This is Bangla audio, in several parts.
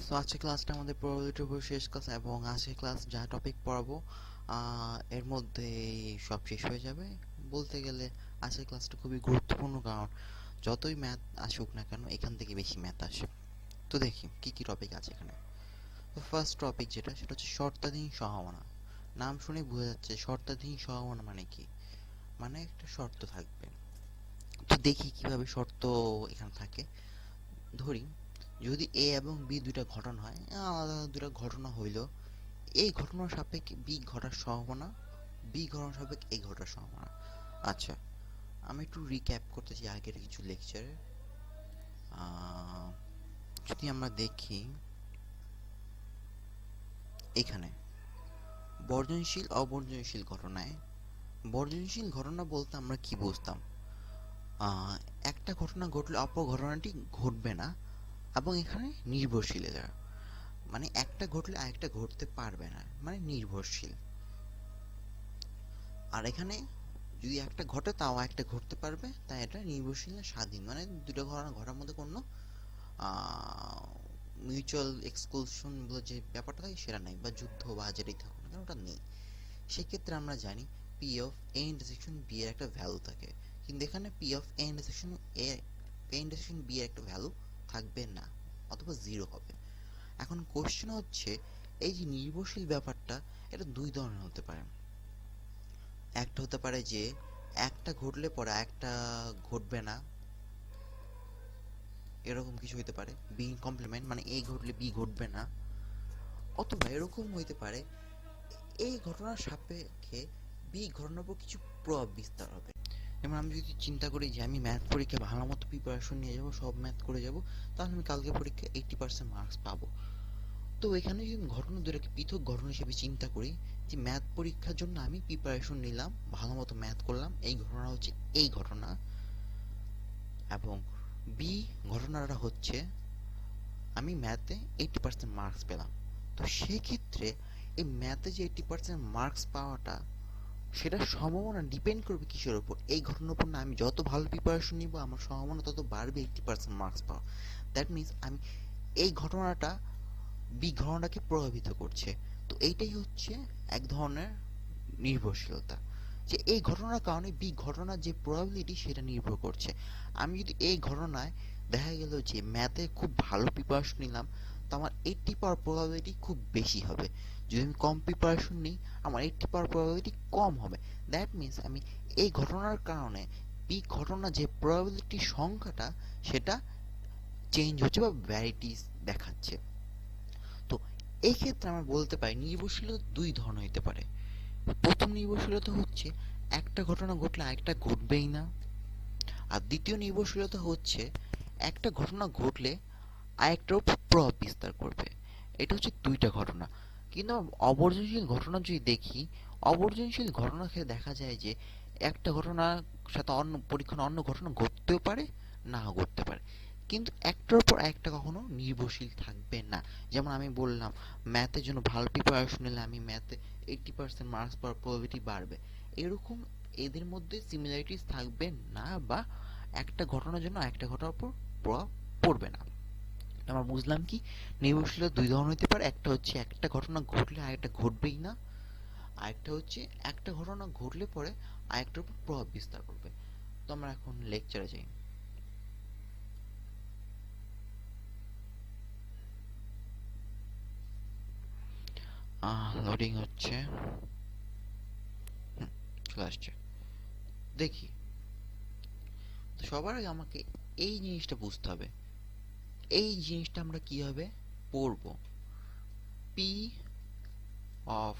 সো আজকের ক্লাসটা আমাদের প্রবাবিলিটির উপর শেষ ক্লাস, এবং আজকের ক্লাস যা টপিক পড়াবো এর মধ্যে সব শেষ হয়ে যাবে বলতে গেলে। আজকের ক্লাসটা খুবই গুরুত্বপূর্ণ, কারণ যতই ম্যাথ আসুক না কেন এখান থেকে বেশি ম্যাথ আসে। তো দেখি কি কি টপিক আছে এখানে। তো ফার্স্ট টপিক সেটা হচ্ছে শর্তাধীন সহমনা। নাম শুনে বোঝা যাচ্ছে শর্তাধীন সহমনা মানে কি, মানে একটা শর্ত থাকবে। তো দেখি কিভাবে শর্ত এখানে থাকে। ধরি যদি এ এবং বি দুইটা ঘটনা হয়, আলাদা দুইটা ঘটনা হইল, এই ঘটনার সাপেক্ষে বি ঘটার সম্ভাবনা, বি ঘটনার সাপেক্ষে এ ঘটার সম্ভাবনা। আচ্ছা, আমি একটু রিক্যাপ করতেছি আগের কিছু লেকচারে। যদি আমরা দেখি এখানে বর্জনশীল অবর্জনশীল ঘটনায়, বর্জনশীল ঘটনা বলতে আমরা কি বুঝতাম? একটা ঘটনা ঘটলে অপর ঘটনাটি ঘটবে না, এবং এখানে নির্ভরশীল এরা, মানে একটা ঘটলে আরেকটা ঘটতে পারবে না, মানে নির্ভরশীল। আর এখানে যদি একটা ঘটে তাও একটা ঘটতে পারবে, তাই এটা নির্ভরশীল না স্বাধীন, মানে দুটো ঘটনা ঘটার মধ্যে কোনো মিউচুয়াল এক্সক্লুশন বলে যে ব্যাপারটা থাকে সেটা নেই, বা যুদ্ধ বা যেটাই থাকুক না কেন ওটা নেই। সেক্ষেত্রে আমরা জানি P of A intersection B এর একটা ভ্যালু থাকে, কিন্তু এখানে P of A intersection B এর একটা ভ্যালু থাকবে না, অথবা জিরো হবে। এখন কোশ্চেন হচ্ছে, এই যে নির্ভরশীল ব্যাপারটা, এটা দুই ধরনের হতে পারে। একটা হতে পারে যে একটা ঘটলে পরে একটা ঘটবে না, এরকম কিছু হইতে পারে, বি কমপ্লিমেন্ট মানে এ ঘটলে বি ঘটবে না। অথবা এরকম হইতে পারে এই ঘটনার সাপেক্ষে বি ঘটনার উপর কিছু প্রভাব বিস্তার হবে। যেমন আমি যদি চিন্তা করি যে আমি ম্যাথ পরীক্ষা ভালো মতো প্রিপারেশন নিয়ে যাব, সব ম্যাথ করে যাব, তাহলে আমি কালকে পরীক্ষা 80% মার্কস পাবো। তো এখানে যদি ঘটনা দুটাকে পৃথক ঘটনা হিসেবে চিন্তা করি, যে ম্যাথ পরীক্ষার জন্য আমি প্রিপারেশন নিলাম, ভালো মতো ম্যাথ করলাম, এই ঘটনা হচ্ছে এই ঘটনা, এবং বি ঘটনাটা হচ্ছে আমি ম্যাথে 80% মার্কস পেলাম। তো সেক্ষেত্রে এই ম্যাথে যে 80% মার্কস পাওয়াটা, সেটার সম্ভাবনা ডিপেন্ড করবে কিসের উপর? এই ঘটনার উপর না। আমি যত ভালো প্রিপারেশন নিব আমার সম্ভাবনা তত বাড়বে 80% মার্কস পাওয়া। দ্যাট মিনস আমি এই ঘটনাটা বি ঘটনাটাকে প্রভাবিত করছে। তো এইটাই হচ্ছে এক ধরনের নির্ভরশীলতা, যে এই ঘটনার কারণে বি ঘটনার যে প্রবাবিলিটি সেটা নির্ভর করছে। আমি যদি এই ঘটনায় দেখা গেল যে ম্যাথে খুব ভালো প্রিপারেশন নিলাম, তো আমার 80 পাওয়ার প্রবাবিলিটি খুব বেশি হবে। যদি আমি কম প্রিপারেশন নিই, আমার 80 পাওয়ার প্রবাবিলিটি কম হবে। দ্যাট মিনস আমি এই ঘটনার কারণে বি ঘটনা যে প্রবাবিলিটি সংখ্যাটা, সেটা চেঞ্জ হচ্ছে বা ভ্যারাইটিস দেখাচ্ছে। তো এই ক্ষেত্রে আমরা বলতে পারি নির্ভরশীলতা দুই ধরনের হতে পারে। প্রথম নির্ভরশীলতা হচ্ছে একটা ঘটনা ঘটলে আরেকটা ঘটবেই না। আর দ্বিতীয় নির্ভরশীলতা হচ্ছে একটা ঘটনা ঘটলে আরেকটার উপর প্রভাব বিস্তার করবে। এটা হচ্ছে দুইটা ঘটনা। কিন্তু অবর্জনশীল ঘটনা যদি দেখি, অবর্জনশীল ঘটনার ক্ষেত্রে দেখা যায় যে একটা ঘটনার সাথে অন্য পরীক্ষণ অন্য ঘটনা ঘটতেও পারে, নাও ঘটতে পারে, কিন্তু একটার উপর একটা কখনো নির্ভরশীল থাকবে না। যেমন আমি বললাম ম্যাথের জন্য ভালো প্রিপারেশন নিলে আমি ম্যাথে 80% মার্কস পাওয়ার প্রবাবিলিটি বাড়বে। এরকম এদের মধ্যে সিমিলারিটিস থাকবে না, বা একটা ঘটনার জন্য একটা ঘটনার উপর প্রভাব পড়বে না। আমরা বুঝলাম কি নির্ভরশীলতা দুই ধরনের হতে পারে। একটা হচ্ছে একটা ঘটনা ঘটলে আরেকটা ঘটবেই না, আরেকটা হচ্ছে একটা ঘটনা ঘটলে পরে আরেকটার উপর প্রভাব বিস্তার করবে। তো আমরা এখন লেকচারে যাই। লোডিং হচ্ছে, চলে আসছে। দেখি, তো সবার আগে আমাকে এই জিনিসটা বুঝতে হবে। এই জিনিসটা আমরা কিভাবে পড়বো? পি অফ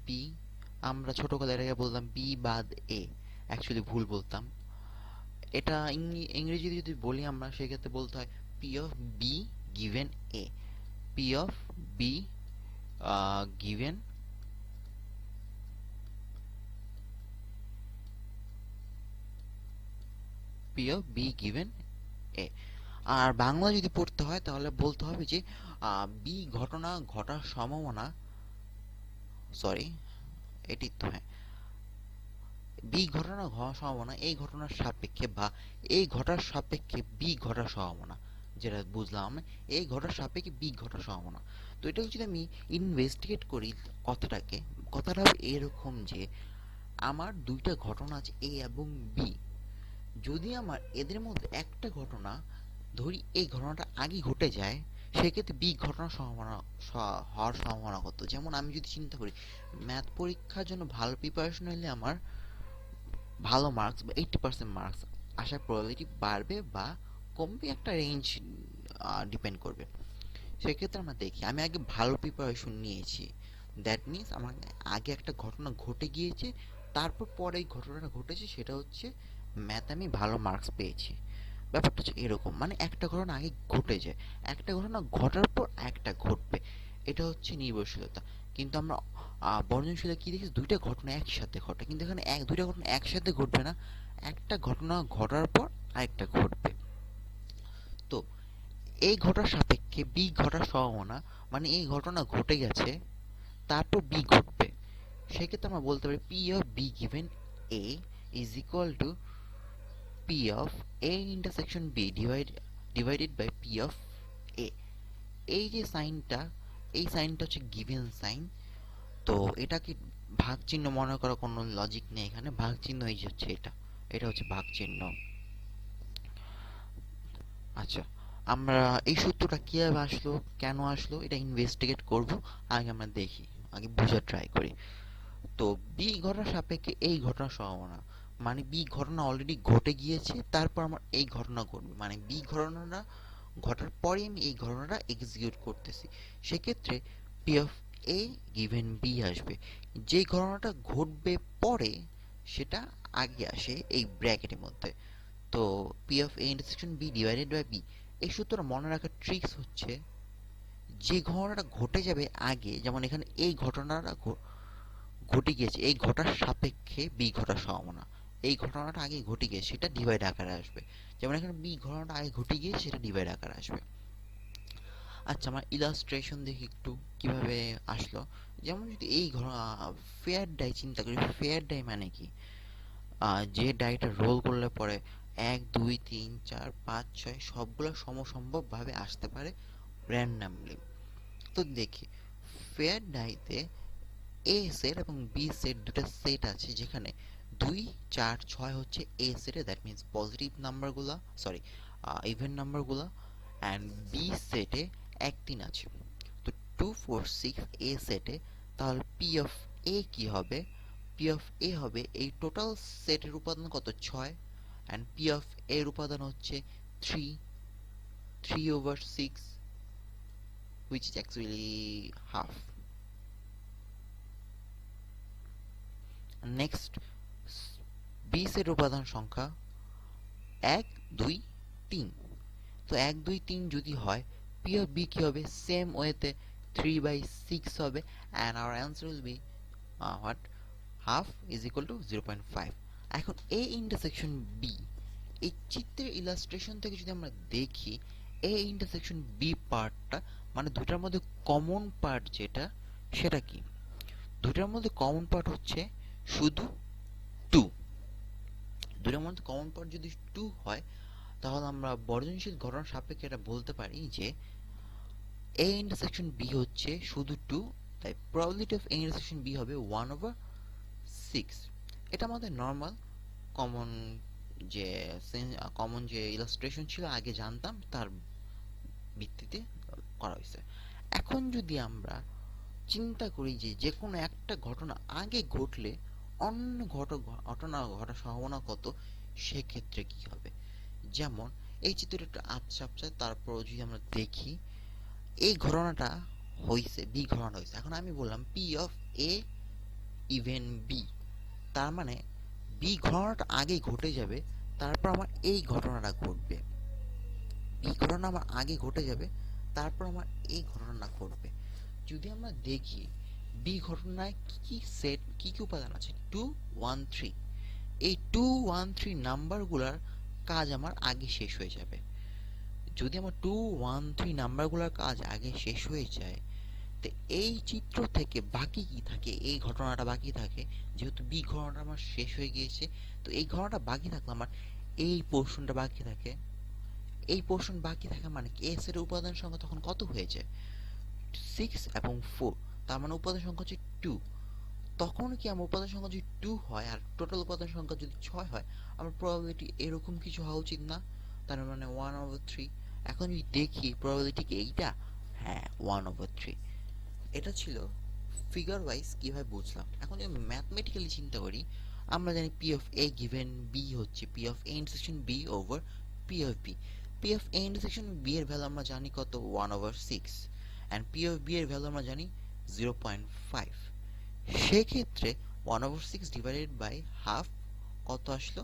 বি, আমরা ছোটবেলায় এর আগে বলতাম বি বাদ এ, অ্যাকচুয়ালি ভুল বলতাম। এটা ইংরেজিতে যদি বলি আমরা, সেক্ষেত্রে বলতে হয় P of B given A. P of B given P of B given A. আর বাংলা যদি পড়তে হয় তাহলে বলতে হবে যে বি ঘটনা ঘটার সম্ভাবনা, সরি এটি তো হ্যাঁ, বি ঘটনা ঘটার সম্ভাবনা এই ঘটনার সাপেক্ষে, বা এই ঘটার সাপেক্ষে বি ঘটার সম্ভাবনা, যেটা বুঝলাম, এই ঘটার সাপেক্ষে বি ঘটার সম্ভাবনা। তো এটাকে যদি আমি ইনভেস্টিগেট করি কথাটাকে, কথাটা এরকম যে আমার দুইটা ঘটনা আছে এ এবং বি। যদি আমার এদের মধ্যে একটা ঘটনা ধরি এই ঘটনাটা আগে ঘটে যায়, সেক্ষেত্রে বি ঘটনার সম্ভাবনা হওয়ার সম্ভাবনা কত? যেমন আমি যদি চিন্তা করি ম্যাথ পরীক্ষার জন্য ভালো প্রিপারেশন নিলে আমার ভালো মার্কস বা 80% মার্কস আসার প্রবাবিলিটি বাড়বে বা কমবে, একটা রেঞ্জ ডিপেন্ড করবে। সেক্ষেত্রে আমরা দেখি আমি আগে ভালো প্রিপারেশন নিয়েছি, দ্যাট মিনস আমার আগে একটা ঘটনা ঘটে গিয়েছে, তারপর পরে এই ঘটনাটা ঘটেছে, সেটা হচ্ছে ম্যাথ আমি ভালো মার্কস পেয়েছি। ব্যাপারটা হচ্ছে এরকম, মানে একটা ঘটনা আগে ঘটে যায়, একটা ঘটনা ঘটার পর একটা ঘটবে, এটা হচ্ছে নির্ভরশীলতা। কিন্তু আমরা বর্জনশীলতা কি দেখি, দুইটা ঘটনা একসাথে ঘটে, কিন্তু এখানে দুইটা ঘটনা একসাথে ঘটবে না, একটা ঘটনা ঘটার পর আরেকটা ঘটবে। তো এই ঘটার সাপেক্ষে বি ঘটার সম্ভাবনা, মানে এই ঘটনা ঘটে গেছে তারপর বি ঘটবে, সেক্ষেত্রে আমরা বলতে পারি P of B given A is equal to P of A intersection B divided by P of A. এই যে সাইনটা, এই সাইনটা হচ্ছে গিভেন সাইন। তো এটাকে ভাগ চিহ্ন মনে করার কোনো লজিক নেই এখানে, ভাগ চিহ্ন এই যে হচ্ছে এটা, এটা হচ্ছে ভাগ চিহ্ন। আচ্ছা, আমরা এই সূত্রটা কিভাবে আসলো, কেন আসলো, এটা ইনভেস্টিগেট করব। আগে আমরা দেখি, আগে বোঝার ট্রাই করি। তো বি ঘটনার সাপেক্ষে এই ঘটনার সম্ভাবনা, মানে বি ঘটনা অলরেডি ঘটে গিয়েছে, তারপর আমার এই ঘটনা ঘটবে, মানে বি ঘটনাটা ঘটার পরে আমি এই ঘটনাটা এক্সিকিউট করতেছি, সেক্ষেত্রে P of A given B আসবে। যে ঘটনাটা ঘটবে পরে সেটা আগে আসে এই ব্র্যাকেটের মধ্যে। তো P of A intersection B divided by B, এই সূত্রটা মনে রাখার ট্রিক্স হচ্ছে যে ঘটনাটা ঘটে যাবে আগে, যেমন এখানে এই ঘটনাটা ঘটে গিয়েছে, এই ঘটার সাপেক্ষে বি ঘটার সম্ভাবনা, এই ঘটনাটা আগে ঘটে গিয়েছে সেটা ডিভাইড আকারে আসবে, যেমন এখানে বি ঘটনাটা আগে ঘটে গিয়েছে সেটা ডিভাইড আকারে আসবে। আচ্ছা, আমার ইলাস্ট্রেশন দেখি একটু কিভাবে আসলো। যেমন যদি এই ফেয়ার ডাই চিন্তা করি, ফেয়ার ডাই মানে কি, যে ডাইটা রোল করলে পরে 1 2 3 4 5 6 সবগুলো সমসম্ভব ভাবে আসতে পারে র্যান্ডামলি। তো দেখি ফেয়ার ডাইতে এ সেট এবং বি সেট দুটো সেট আছে, যেখানে 2 4 6 হচ্ছে এ সেটে, দ্যাট মিন্স পজিটিভ নাম্বারগুলা, সরি ইভেন নাম্বারগুলা, অ্যান্ড বি সেটে 1 3 আছে। তো 2 4 6 এ সেটে, তাহলে পি অফ এ কি হবে? পি অফ এ হবে এই টোটাল সেটের উপাদান কত, 6, অ্যান্ড পি অফ এর উপাদান হচ্ছে 3/6, which is actually half. Next, B set উপাদান সংখ্যা 1 2 3। তো 1 2 3 যদি হয়, পি অফ বি কি হবে? সেম ওয়েতে 3/6 হবে, and our answer will be what, half is equal to 0.5. এখন এ ইন্টারসেকশন বি, এই চিত্রের ইলাস্ট্রেশন থেকে যদি আমরা দেখি, এ ইন্টারসেকশন বি পার্টটা, মানে দুটার মধ্যে কমন পার্ট যেটা, সেটা কি? দুটার মধ্যে কমন পার্ট হচ্ছে শুধু 2। দুটার মধ্যে কমন পার্ট যদি 2 হয়, তাহলে আমরা বর্জনশীল ঘটনার সাপেক্ষে এটা বলতে পারি যে এ ইন্টারসেকশন বি হচ্ছে শুধু 2, তাই probability of A intersection B হবে 1/6। এটা আমাদের নর্মাল কমন যে ইলাস্ট্রেশন ছিল আগে জানতাম, তার ভিত্তিতে করা হয়েছে। এখন যদি আমরা চিন্তা করি যে যে কোনো একটা ঘটনা আগে ঘটলে অন্য ঘটনা ঘটার সম্ভাবনা কত, সেক্ষেত্রে কি হবে? যেমন এই চিত্রটা একটু আবছা আবছা, তারপর যদি আমরা দেখি এই ঘটনাটা হয়েছে, বি ঘটনা হয়েছে, এখন আমি বললাম P of A given B, তার মানে বি ঘটনাটা আগে ঘটে যাবে, তারপর আমার এই ঘটনাটা ঘটবে। বি ঘটনা আমার আগে ঘটে যাবে, তারপর আমার এই ঘটনাটা ঘটবে। যদি আমরা দেখি বি ঘটনায় কি কি সেট, কি কি উপাদান আছে, 2 1 3, এই 2 1 3 নাম্বারগুলোর কাজ আমার আগে শেষ হয়ে যাবে। যদি আমার 2 1 3 নাম্বারগুলোর কাজ আগে শেষ হয়ে যায়, তো এই চিত্র থেকে বাকি কি থাকে, এই ঘটনাটা বাকি থাকে, যেহেতু বি ঘটনাটা আমার শেষ হয়ে গিয়েছে, তো এই ঘটনাটা বাকি থাকলে আমার এই পোর্শনটা বাকি থাকে, এই পোর্শন বাকি থাকা মানে কি এ সেটের উপাদান সংখ্যা তখন কত হয়ে যায় 6 এবং 4, তার মানে উপাদান সংখ্যা হচ্ছে 2। তখন কি আমার উপাদান সংখ্যা যদি 2 হয় আর টোটাল উপাদান সংখ্যা যদি 6 হয়, আমার প্রবাবিলিটি এরকম কিছু হওয়া উচিত না? তার মানে 1/3। এখন যদি দেখি প্রবাবিলিটি কি এইটা, হ্যাঁ 1/3। এটা ছিল ফিগার ওয়াইজ কিভাবে বুঝলাম। এখন যদি ম্যাথমেটিক্যালি চিন্তা করি, আমরা জানি P of A given B হচ্ছে P of A intersection B over P of B. P of A intersection B এর ভ্যালু আমরা জানি কত 1/6, অ্যান্ড পি অফ বি এর ভ্যালু আমরা জানি 0.5। সেক্ষেত্রে 1/6 ডিভাইডেড বাই হাফ কত আসলো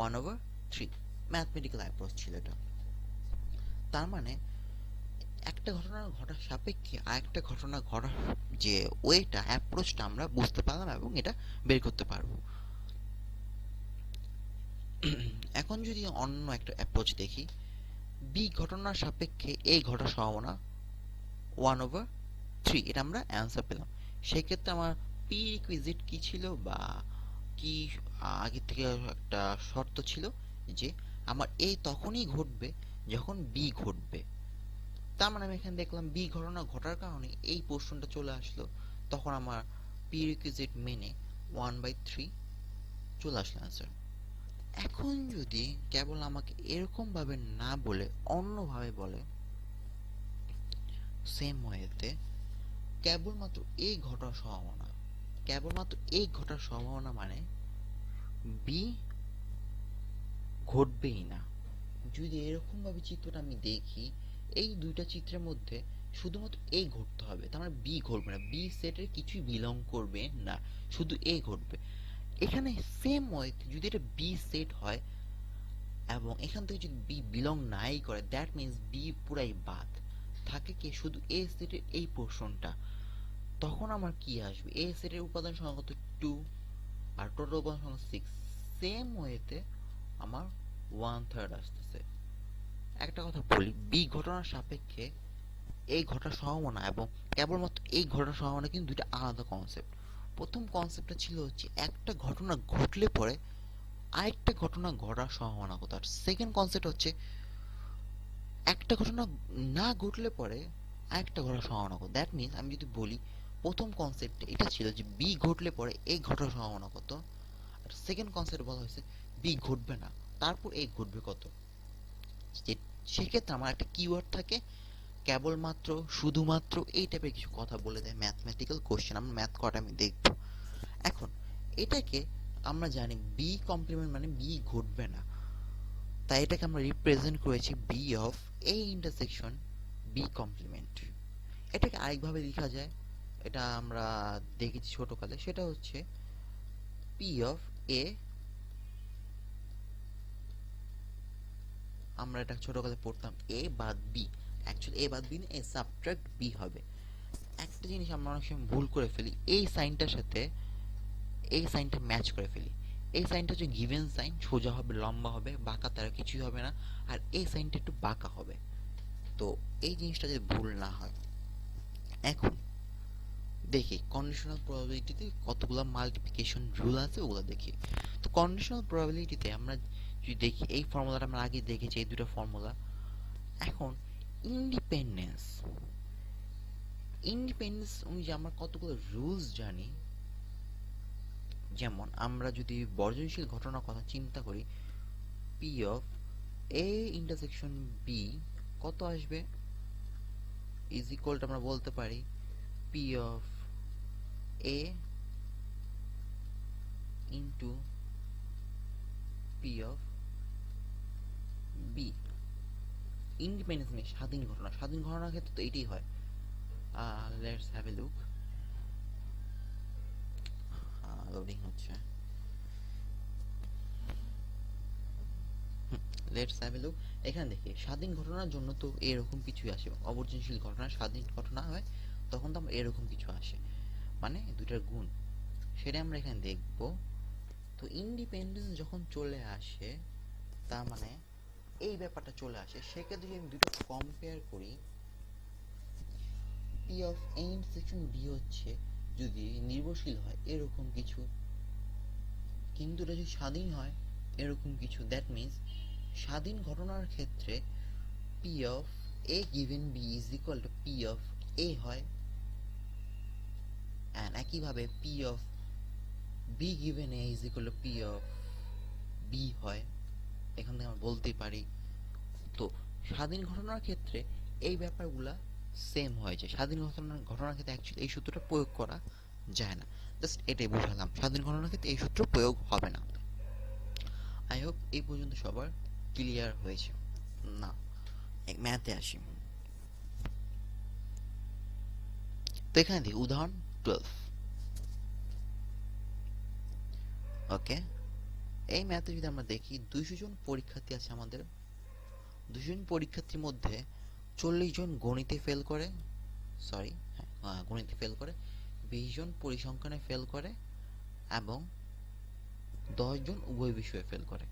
1/3। ম্যাথমেটিক্যাল অ্যাপ্রোচ ছিল এটা। তার মানে একটা ঘটনা ঘটার সাপেক্ষে আরেকটা ঘটনা ঘটার যে ওয়েটা অ্যাপ্রোচটা আমরা বুঝতে পারলাম এবং এটা বের করতে পারবো। এখন যদি অন্য একটা অ্যাপ্রোচ দেখি, বি ঘটনার সাপেক্ষে এ ঘটার সম্ভাবনা 1/3, এটা আমরা অ্যান্সার পেলাম। সেক্ষেত্রে আমার পি রিকুইজিট কি ছিল বা কি আগে থেকে একটা শর্ত ছিল যে আমার এ তখনই ঘটবে যখন বি ঘটবে। তার মানে আমি এখানে দেখলাম বি ঘটনা ঘটার কারণে এই পোর্শনটা চলে আসলো, তখন আমার পি রিকুইজিট মেনে 1/3 চলে আসলো আনসার। এখন যদি কেবল আমাকে এরকম ভাবে না বলে অন্যভাবে বলে, সেম ওয়েতে কেবলমাত্র এই ঘটার সম্ভাবনা, কেবলমাত্র এই ঘটার সম্ভাবনা মানে বি ঘটবেই না। যদি এরকম ভাবে চিত্রটা আমি দেখি, এই দুইটা চিত্রের মধ্যে শুধুমাত্র এ ঘটতে হবে, তার মানে বি ঘটবে না, বি সেটের কিছুই বিলং করবে না, শুধু এ ঘটবে। এখানে সেম ওয়েতে যদি এটা বি সেট হয় এবং এখান থেকে যদি বি বিলং নাই করে, দ্যাট মিন্স বি পুরাই বাদ, থাকে কি শুধু এ সেটের এই পোর্শনটা, তখন আমার কি আসবে এ সেটের উপাদান সংখ্যা কত 2 আর টোটাল উপাদান সংখ্যা 6। সেম ওয়েতে আমার 1/3 আসতেছে। একটা কথা বলি, বি ঘটনার সাপেক্ষে এই ঘটার সম্ভাবনা এবং কেবলমাত্র এই ঘটার সম্ভাবনা কিন্তু দুইটা আলাদা কনসেপ্ট। প্রথম কনসেপ্টটা ছিল হচ্ছে একটা ঘটনা ঘটলে পরে আরেকটা ঘটনা ঘটার সম্ভাবনা কত, আর সেকেন্ড কনসেপ্ট হচ্ছে একটা ঘটনা না ঘটলে পরে আরেকটা ঘটার সম্ভাবনা কত। দ্যাট মিনস আমি যদি বলি প্রথম কনসেপ্ট এটা ছিল যে বি ঘটলে পরে এই ঘটার সম্ভাবনা কত, আর সেকেন্ড কনসেপ্ট বলা হয়েছে বি ঘটবে না তারপর এই ঘটবে কত। সেক্ষেত্রে আমার একটা কিওয়ার্ড থাকে, কেবলমাত্র শুধুমাত্র এই টাইপের কিছু কথা বলে দেয় ম্যাথমেটিক্যাল কোশ্চেন, আমরা ম্যাথ করাটা আমি দেখব। এখন এটাকে আমরা জানি বি কমপ্লিমেন্ট মানে বি ঘটবে না, তাই এটাকে আমরা রিপ্রেজেন্ট করেছি B of A intersection B complement. এটাকে আরেকভাবে লেখা যায়, এটা আমরা দেখেছি ছোটকালে, সেটা হচ্ছে পি অফ এ, আমরা এটা ছোটকালে পড়তাম এ বাদ বি, অ্যাকচুয়ালি এ বাদ বি না, এ সাবট্রাক্ট বি হবে। একটা জিনিস আমরা অনেক সময় ভুল করে ফেলি, এই সাইনটার সাথে এই সাইনটা ম্যাচ করে ফেলি। এই সাইনটা হচ্ছে গিভেন সাইন, সোজা হবে, লম্বা হবে, বাঁকা তারা কিছুই হবে না, আর এই সাইনটা একটু বাঁকা হবে। তো এই জিনিসটা যদি ভুল না হয়, এখন দেখি কন্ডিশনাল প্রবাবিলিটিতে কতগুলো মাল্টিপ্লিকেশন রুল আছে ওগুলো দেখি। তো কন্ডিশনাল প্রবাবিলিটিতে আমরা যদি দেখি এই ফর্মুলাটা আমরা আগে দেখেছি, এই দুটো ফর্মুলা। এখন ইন্ডিপেন্ডেন্স, ইন্ডিপেন্ডেন্স অনুযায়ী আমরা কতগুলো রুলস জানি। যেমন আমরা যদি বর্জনশীল ঘটনার কথা চিন্তা করি, P of A intersection B কত আসবে, ইজ ইকুয়াল টু আমরা বলতে পারি P of A into P of B. Independence মানে স্বাধীন ঘটনা, স্বাধীন ঘটনার ক্ষেত্রে তো এটাই হয়। Let's have a look, loading হচ্ছে, লেটস হ্যাভ এ লুক। এখানে দেখি স্বাধীন ঘটনার জন্য তো এরকম কিছুই আসে, অবর্জনশীল ঘটনা স্বাধীন ঘটনা হয় তখন তো আমরা এরকম কিছু আসে, মানে দুইটার গুণ, সেটা আমরা এখানে দেখব। তো ইন্ডিপেন্ডেন্স যখন চলে আসে তার মানে এই ব্যাপারটা চলে আসে, সেক্ষেত্রে যদি আমি দুটো কম্পেয়ার করি, P of A intersection B হচ্ছে যদি নির্ভরশীল হয় এরকম কিছু, কিন্তু এটা যদি স্বাধীন হয় এরকম কিছু, দ্যাট মিন্স স্বাধীন ঘটনার ক্ষেত্রে P of A given B is equal to P of A হয়, অ্যান্ড একইভাবে P of B given A is equal to P of B হয়। এখান থেকে আমরা বলতেই পারি। তো স্বাধীন ঘটনার ক্ষেত্রে এই ব্যাপারগুলা সেম হয়, যে স্বাধীন ঘটনার ক্ষেত্রে অ্যাকচুয়ালি এই সূত্রটা প্রয়োগ করা যায় না। জাস্ট এটাই বুঝালাম, স্বাধীন ঘটনার ক্ষেত্রে এই সূত্র প্রয়োগ হবে না। আই হোপ এই পর্যন্ত সবার ক্লিয়ার হয়েছে। না, ম্যাথে আসি। তো এখানে দেখি উদাহরণ 12। ওকে, এই ম্যাথে যদি আমরা দেখি 200 জন পরীক্ষার্থী আছে আমাদের। 200 জন পরীক্ষার্থীর মধ্যে 40 জন গণিতে ফেল করে, গণিতে ফেল করে, 20 জন পরিসংখ্যানে ফেল করে এবং 10 জন উভয় বিষয়ে ফেল করে।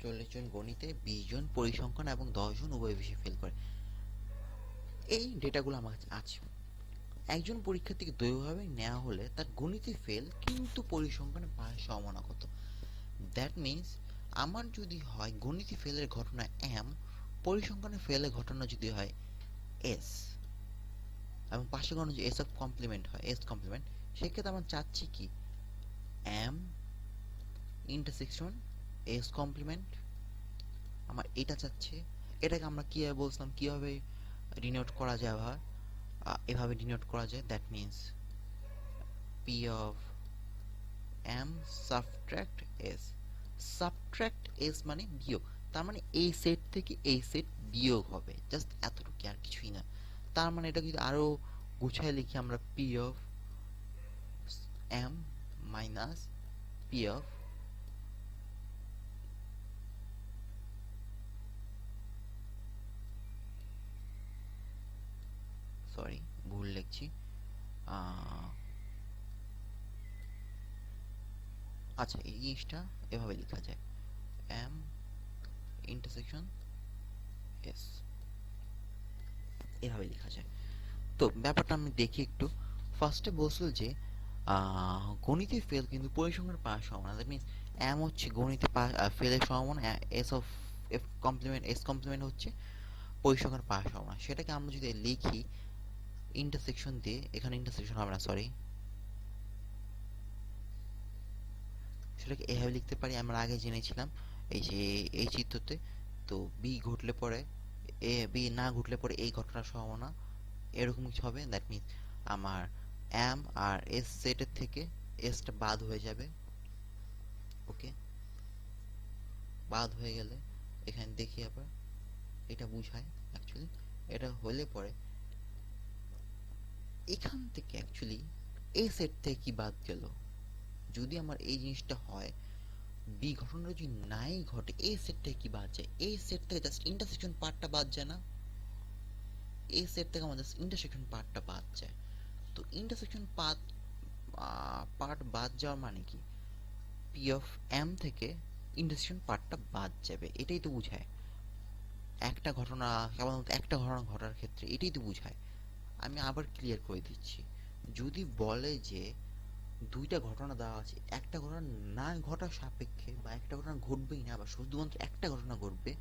40 জন গণিতে, 20 জন পরিসংখ্যান এবং 10 জন উভয় বিষয়ে ফেল করে। এই ডেটাগুলো আমার কাছে আছে। একজন পরীক্ষার্থীকে দৈবভাবে নেওয়া হলে তার গণিতে ফেল কিন্তু পরিসংখ্যানে পাওয়ার সম্ভাবনা কত? দ্যাট মিনস আমার যদি হয় গণিতে ফেলের ঘটনা এম, পরিসংখ্যানে ফেলের ঘটনা যদি হয় এস, এবং পাশে কোনো যে এস অফ কমপ্লিমেন্ট হয়, এস কমপ্লিমেন্ট, সেক্ষেত্রে আমরা চাচ্ছি কি এম ইন্টারসেকশন এস কমপ্লিমেন্ট, আমার এটা চাচ্ছে। এটাকে আমরা কিভাবে বলছিলাম, কিভাবে ডিনোট করা যায়? এভাবে ডিনোট করা যায়, that means P of M subtract S. Subtract S মানে বিয়োগ, তার মানে এই সেট থেকে এই সেট বিয়োগ হবে, জাস্ট এতটুকু, আর কিছুই না। তার মানে এটা যদি আরো গুছায় লিখি আমরা, P of M minus P of sorry ভুল লিখছি, আচ্ছা এই জিনিসটা এভাবে লেখা যায়, এম ইন্টারসেকশন এস, এভাবে লেখা যায়। তো ব্যাপারটা আমি দেখি একটু। ফার্স্টে বলছিল যে গণিতে ফেল কিন্তু পরিসংখ্যান পাওয়ার সম্ভাবনা, দ্যাট মিনস এম হচ্ছে গণিতে ফেলের সম্ভাবনা, S of F complement, S complement হচ্ছে পরিসংখ্যান পাওয়ার সম্ভাবনা। সেটাকে আমরা যদি লিখি ইন্টারসেকশন দিয়ে, এখানে ইন্টারসেকশন হবে না, সরি, সেটাকে এভাবে লিখতে পারি। আমরা আগে জেনেছিলাম এই যে এই চিত্রতে, তো বি ঘটলে পরে বি না ঘটলে পরে এই ঘটনার সম্ভাবনা এরকম কিছু হবে। দ্যাট মিনস আমার এম আর এস সেটের থেকে এসটা বাদ হয়ে যাবে। ওকে, বাদ হয়ে গেলে এখানে দেখি আবার এটা বুঝায় অ্যাকচুয়ালি, এটা হলে পরে এখান থেকে অ্যাকচুয়ালি এই সেট থেকে কি বাদ গেল? যদি আমার এই জিনিসটা হয়, বি ঘটনাটা যদি নাই ঘটে, এই সেট থেকে কি বাদ যায়? এই সেট থেকে জাস্ট ইন্টারসেকশন পার্টটা বাদ যায় না? এই সেট থেকে আমাদের ইন্টারসেকশন পার্টটা বাদ যায়। তো ইন্টারসেকশন পার্ট বাদ যাওয়ার মানে কি? পি অফ এম থেকে ইন্টারসেকশন পার্টটা বাদ যাবে, এটাই তো বুঝায়। একটা ঘটনা, কেবলমাত্র একটা ঘটনা ঘটার ক্ষেত্রে এটাই তো বুঝায়। আমি আবার ক্লিয়ার করে দিচ্ছি, যদি বলে যে দুইটা ঘটনা দেওয়া আছে, একটা ঘটনা না ঘটার সাপেক্ষে বা একটা ঘটনা ঘটবেই না বা শুধুমাত্র একটা ঘটনা ঘটবে,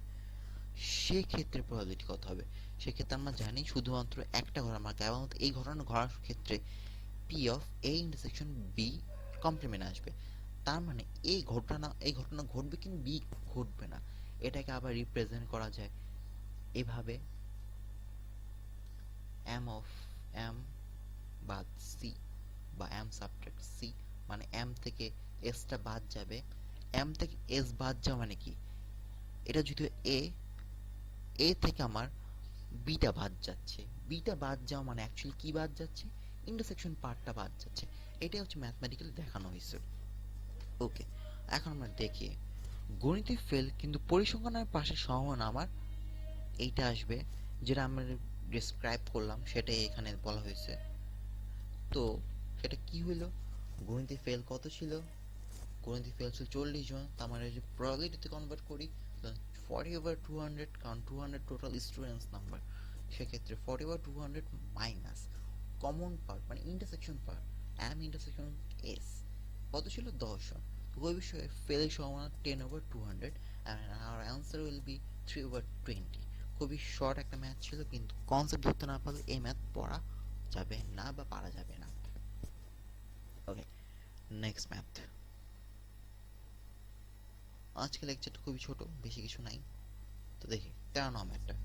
সেক্ষেত্রে প্রবাবিলিটি কত হবে? সেক্ষেত্রে আমরা জানি শুধুমাত্র একটা ঘটনা, আমরা কেবলমাত্র এই ঘটনা ঘটার ক্ষেত্রে P of A intersection B complement আসবে। তার মানে এই ঘটনা ঘটবে কিন্তু বি ঘটবে না। এটাকে আবার রিপ্রেজেন্ট করা যায় এভাবে, এম অফ এম বাদ সি বা এম সাবট্রাক্ট সি, মানে এম থেকে এসটা বাদ যাবে। এম থেকে এস বাদ যাওয়া মানে কি? এটা যদি এ, এ থেকে আমার বিটা বাদ যাচ্ছে, বিটা বাদ যাওয়া মানে অ্যাকচুয়ালি কি বাদ যাচ্ছে? ইন্টারসেকশন পার্টটা বাদ যাচ্ছে। এটাই হচ্ছে ম্যাথমেটিক্যালি দেখানো হয়েছে। ওকে, এখন আমরা দেখি গণিতে ফেল কিন্তু পরিসংখ্যানের পাশে সমান আমার এইটা আসবে, যেটা আমরা ডিসক্রাইব করলাম সেটাই এখানে বলা হয়েছে। তো সেটা কি হইলো? গণিতে ফেল কত ছিল? গণিতে ফেল ছিল 40 জন। তার মানে যদি প্রবাবিলিটিতে কনভার্ট করি, 40/200, কারণ 200 টোটাল স্টুডেন্টস নাম্বার, সেক্ষেত্রে 40/200 মাইনাস কমন পার্ট মানে intersection part, M intersection S, কত ছিল? 10 জন। ওই বিষয়ে ফেলের সম্ভাবনা 10/200, and our answer will be 3/20. খুবই শর্ট একটা ম্যাথ ছিল, কিন্তু কনসেপ্ট ধরতে না পারলে এই ম্যাথ পড়া যাবে না বা পারা যাবে না। ওকে, নেক্সট ম্যাথ। আজকে লেকচারটা খুবই ছোট, বেশি কিছু নাই। তো দেখি 13 নম্বর ম্যাথটা।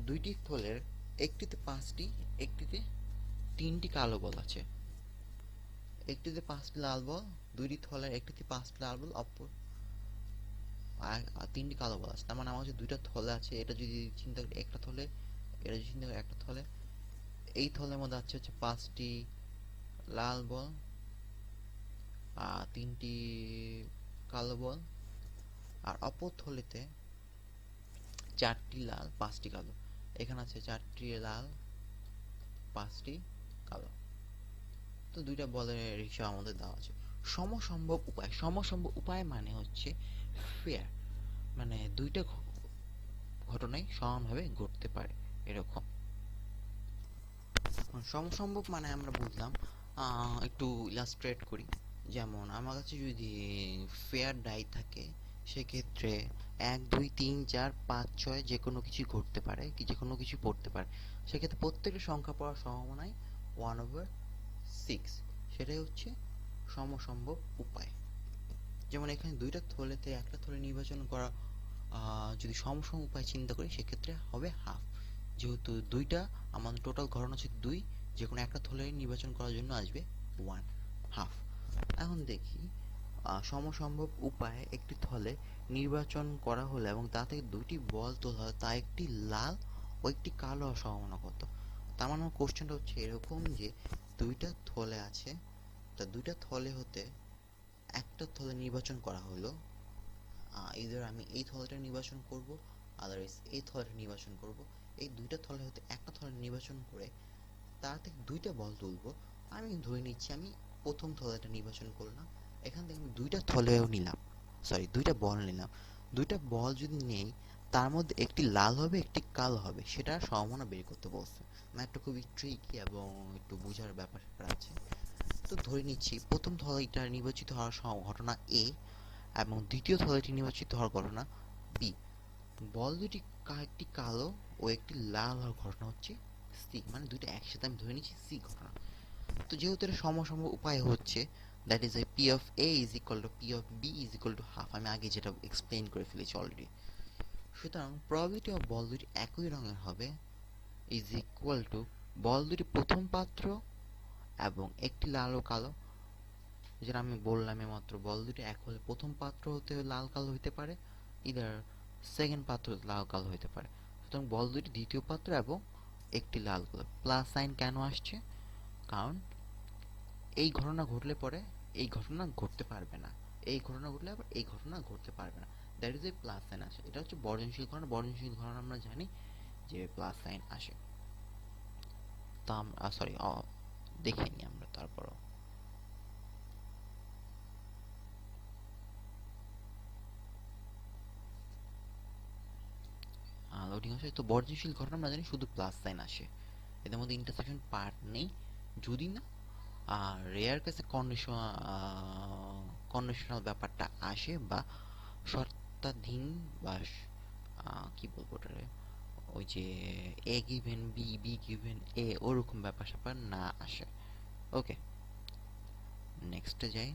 দুইটি থলের একটিতে 5টি, একটিতে 3টি কালো বল আছে। একটিতে 5টি লাল বল, দুইটি থলের একটিতে 5টি লাল বল, অপর আর 3টি কালো বল আছে। তার মানে আমার কাছে দুইটা থলে আছে। এটা যদি চিন্তা করি একটা থলে, এটা যদি চিন্তা করি একটা থলে, এই থলের মধ্যে আছে হচ্ছে 5টি লাল বল আর 3টি কালো বল, আর অপর থলেতে 4টি লাল 5টি কালো। এখানে আছে 4টি লাল 5টি কালো। তো দুইটা বলের হিসাব আমাদের দেওয়া আছে। সমসম্ভব উপায়, সমসম্ভব উপায় মানে হচ্ছে ফেয়ার, মানে দুইটা ঘটনাই সমানভাবে ঘটতে পারে এরকম। সমসম্ভব মানে আমরা বুঝলাম, একটু ইলাস্ট্রেট করি। যেমন আমার কাছে যদি ফেয়ার ডাই থাকে, সেক্ষেত্রে 1 2 3 4 5 6 যে কোনো কিছু ঘটতে পারে, কি যে কোনো কিছু পড়তে পারে। সেক্ষেত্রে প্রত্যেকটা সংখ্যা পড়ার সম্ভাবনায় 1/6, সেটাই হচ্ছে সমসম্ভব উপায়। যেমন এখানে দুইটা থলেতে একটা থলে নির্বাচন করা, যদি সমসম উপায় চিন্তা করি সেক্ষেত্রে হবে হাফ। যেহেতু দুইটা আমাদের টোটাল ঘটনা হচ্ছে 2, যে কোনো একটা থলে নির্বাচন করার জন্য আসবে 1 হাফ। এখন দেখি সমসম্ভব উপায়ে একটি থলে নির্বাচন করা হলে এবং তা থেকে দুইটি বল তোলা হয়, তা একটি লাল ও একটি কালো হওয়ার সম্ভাবনা কত? তার মানে আমার কোশ্চেনটা হচ্ছে এরকম যে দুইটা থলে আছে, তা দুইটা থলে হতে একটা থলে নির্বাচন করা হলো, ইদার আমি এই থলেটা নির্বাচন করব, আদারওয়াইজ এই থলেটা নির্বাচন করব। এই দুইটা থলে হতে একটা থলে নির্বাচন করে তার থেকে দুইটা বল তুলব। আমি ধরে নিচ্ছি আমি প্রথম থলেটা নির্বাচন করলাম, এখান থেকে আমি দুইটা থলেও নিলাম, সরি দুইটা বল নিলাম। দুইটা বল যদি নেই, তার মধ্যে একটি লাল হবে একটি কালো হবে, সেটার সম্ভাবনা বের করতে বলছে। ম্যাথটা খুবই ট্রিকি এবং একটু বোঝার ব্যাপার আছে। তো ধরে নিচ্ছি প্রথম থলেটা নির্বাচিত হওয়ার ঘটনা এ এবং দ্বিতীয় থলেটি নির্বাচিত হওয়ার ঘটনা বি। বল দুটি একটি কালো ও একটি লাল হওয়ার ঘটনা হচ্ছে সি, মানে দুইটা একসাথে আমি ধরে নিচ্ছি সি ঘটনা। তো যেহেতু এটা সমসম্ভব উপায় হচ্ছে, that is a P of A is equal to P of B is equal to half, আমি আগে যেটা এক্সপ্লেইন করে ফেলেছি অলরেডি। সুতরাং প্রবাবিলিটি অফ বল দুটি একই রঙের হবে ইজ ইকুয়াল টু বল দুটি প্রথম পাত্র এবং একটি লাল ও কালো, যেটা আমি বললাম মাত্র, বল দুটি এক হলে প্রথম পাত্র হতে লাল কালো হতে পারে, ইদার সেকেন্ড পাত্র লাল কালো হতে পারে। সুতরাং বল দুটি দ্বিতীয় পাত্র এবং একটি লাল কালো। প্লাস সাইন কেন আসছে? কারণ এই ঘটনা ঘটলে পরে এই ঘটনা ঘটতে পারবে না, এই ঘটনা ঘটলে আবার এই ঘটনা ঘটতে পারবে না, that is A plus sign আসে। এটা হচ্ছে বর্জনশীল ঘটনা, বর্জনশীল ঘটনা আমরা জানি যে প্লাস সাইন আসে। তা সরি দেখিনি আমরা, তারপরও লোডিং আসে। তো বর্জনশীল ঘটনা আমরা জানি শুধু প্লাস সাইন আসে, এদের মধ্যে ইন্টারসেকশন পার্ট নেই, যদি না রেয়ার কেসে কন্ডিশনাল ব্যাপারটা আসে বা শর্তাধীন বা কি বলবো ওটারে, ওই যে এ গিভেন বি, বি গিভেন এ, ওরকম ব্যাপার স্যাপার না আসে। ওকে, নেক্সটে যাই।